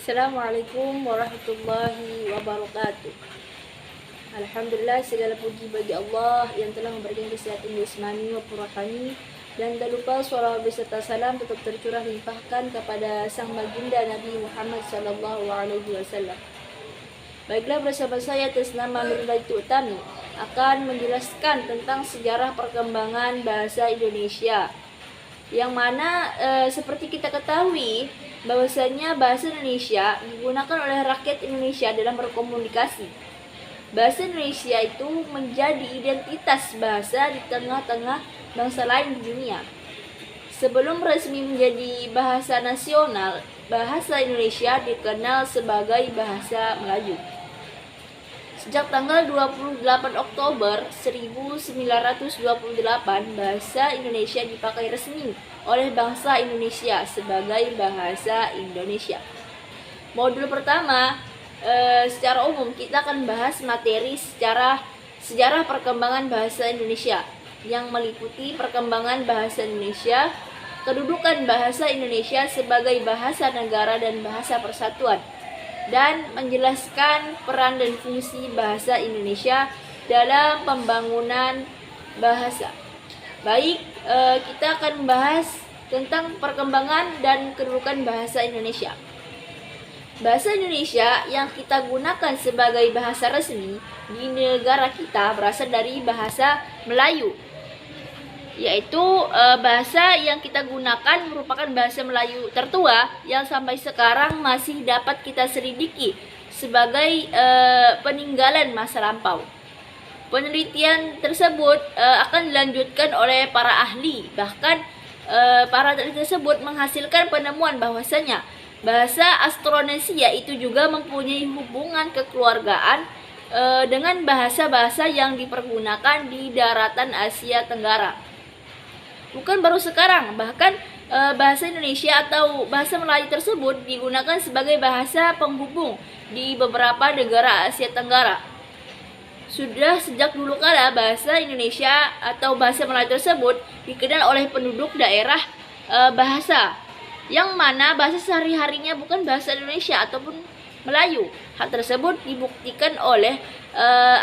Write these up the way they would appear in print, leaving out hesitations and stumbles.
Assalamualaikum warahmatullahi wabarakatuh. Alhamdulillah, segala puji bagi Allah yang telah memberikan kesehatan jasmani maupun rohani, dan tak lupa salawat beserta salam tetap tercurah limpahkan kepada sang baginda Nabi Muhammad SAW. Baiklah, bersama saya atas nama Nurulaitu Utami akan menjelaskan tentang sejarah perkembangan bahasa Indonesia, yang mana seperti kita ketahui bahwasanya bahasa Indonesia digunakan oleh rakyat Indonesia dalam berkomunikasi. Bahasa Indonesia itu menjadi identitas bahasa di tengah-tengah bangsa lain di dunia. Sebelum resmi menjadi bahasa nasional, bahasa Indonesia dikenal sebagai bahasa Melayu. Sejak tanggal 28 Oktober 1928, bahasa Indonesia dipakai resmi oleh bangsa Indonesia sebagai bahasa Indonesia. Modul pertama, secara umum kita akan bahas materi sejarah perkembangan bahasa Indonesia, yang meliputi perkembangan bahasa Indonesia, kedudukan bahasa Indonesia sebagai bahasa negara dan bahasa persatuan, dan menjelaskan peran dan fungsi bahasa Indonesia dalam pembangunan bahasa. Baik, kita akan membahas tentang perkembangan dan kedudukan bahasa Indonesia. Bahasa Indonesia yang kita gunakan sebagai bahasa resmi di negara kita berasal dari bahasa Melayu, yaitu bahasa yang kita gunakan merupakan bahasa Melayu tertua yang sampai sekarang masih dapat kita selidiki sebagai peninggalan masa lampau. Penelitian tersebut akan dilanjutkan oleh para ahli. Bahkan para ahli tersebut menghasilkan penemuan bahwasanya bahasa Austronesia itu juga mempunyai hubungan kekeluargaan dengan bahasa-bahasa yang dipergunakan di daratan Asia Tenggara. Bukan baru sekarang, bahkan bahasa Indonesia atau bahasa Melayu tersebut digunakan sebagai bahasa penghubung di beberapa negara Asia Tenggara. Sudah sejak dulu kala bahasa Indonesia atau bahasa Melayu tersebut dikenal oleh penduduk daerah bahasa, yang mana bahasa sehari-harinya bukan bahasa Indonesia ataupun Melayu. Hal tersebut dibuktikan oleh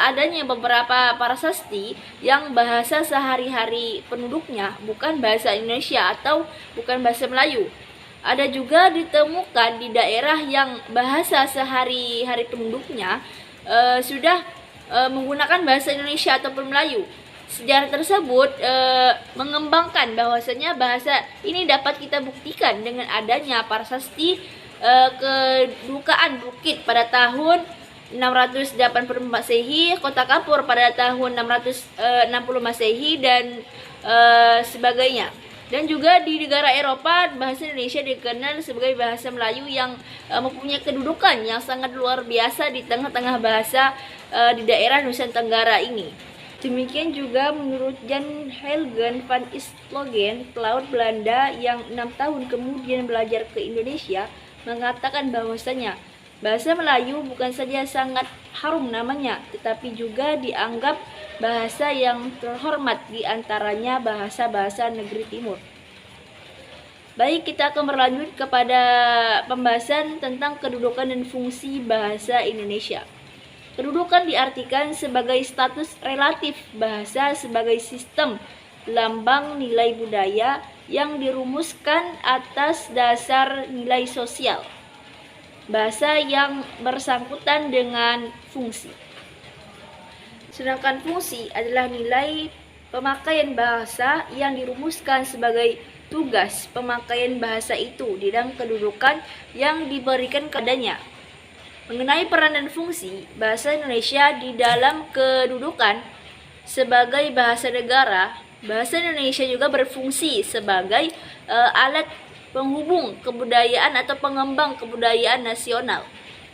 adanya beberapa prasasti yang bahasa sehari-hari penduduknya bukan bahasa Indonesia atau bukan bahasa Melayu. Ada juga ditemukan di daerah yang bahasa sehari-hari penduduknya sudah menggunakan bahasa Indonesia ataupun Melayu. Sejarah tersebut mengembangkan bahwasanya bahasa ini dapat kita buktikan dengan adanya prasasti kedukaan Bukit pada tahun 680 Masehi, Kota Kapur pada tahun 660 Masehi, dan sebagainya. Dan juga di negara Eropa, bahasa Indonesia dikenal sebagai bahasa Melayu yang mempunyai kedudukan yang sangat luar biasa di tengah-tengah bahasa di daerah Nusantara Tenggara ini. Demikian juga menurut Jan Huygens van Islogen, pelaut Belanda yang 6 tahun kemudian belajar ke Indonesia, mengatakan bahwasanya bahasa Melayu bukan saja sangat harum namanya, tetapi juga dianggap bahasa yang terhormat di antaranya bahasa-bahasa negeri timur. Baik, kita akan berlanjut kepada pembahasan tentang kedudukan dan fungsi bahasa Indonesia. Kedudukan diartikan sebagai status relatif bahasa sebagai sistem lambang nilai budaya yang dirumuskan atas dasar nilai sosial bahasa yang bersangkutan dengan fungsi. Sedangkan fungsi adalah nilai pemakaian bahasa yang dirumuskan sebagai tugas pemakaian bahasa itu di dalam kedudukan yang diberikan kepadanya. Mengenai peran dan fungsi bahasa Indonesia di dalam kedudukan sebagai bahasa negara, bahasa Indonesia juga berfungsi sebagai alat penghubung kebudayaan atau pengembang kebudayaan nasional,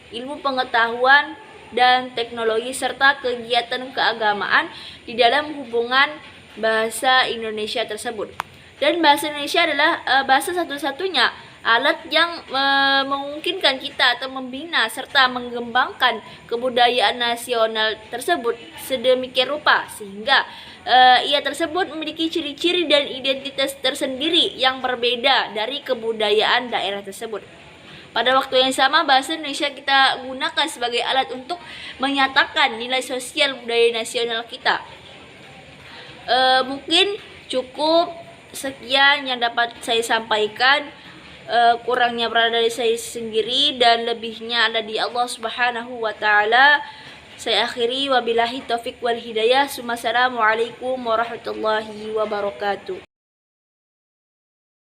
ilmu pengetahuan dan teknologi, serta kegiatan keagamaan di dalam hubungan bahasa Indonesia tersebut. Dan bahasa Indonesia adalah bahasa satu-satunya alat yang memungkinkan kita atau membina serta mengembangkan kebudayaan nasional tersebut sedemikian rupa sehingga ia tersebut memiliki ciri-ciri dan identitas tersendiri yang berbeda dari kebudayaan daerah tersebut. Pada waktu yang sama, bahasa Indonesia kita gunakan sebagai alat untuk menyatakan nilai sosial budaya nasional kita. Mungkin cukup sekian yang dapat saya sampaikan. Kurangnya berada dari saya sendiri dan lebihnya ada di Allah Subhanahu wa taala. Saya akhiri wabillahi taufik wal hidayah. Assalamualaikum warahmatullahi wabarakatuh.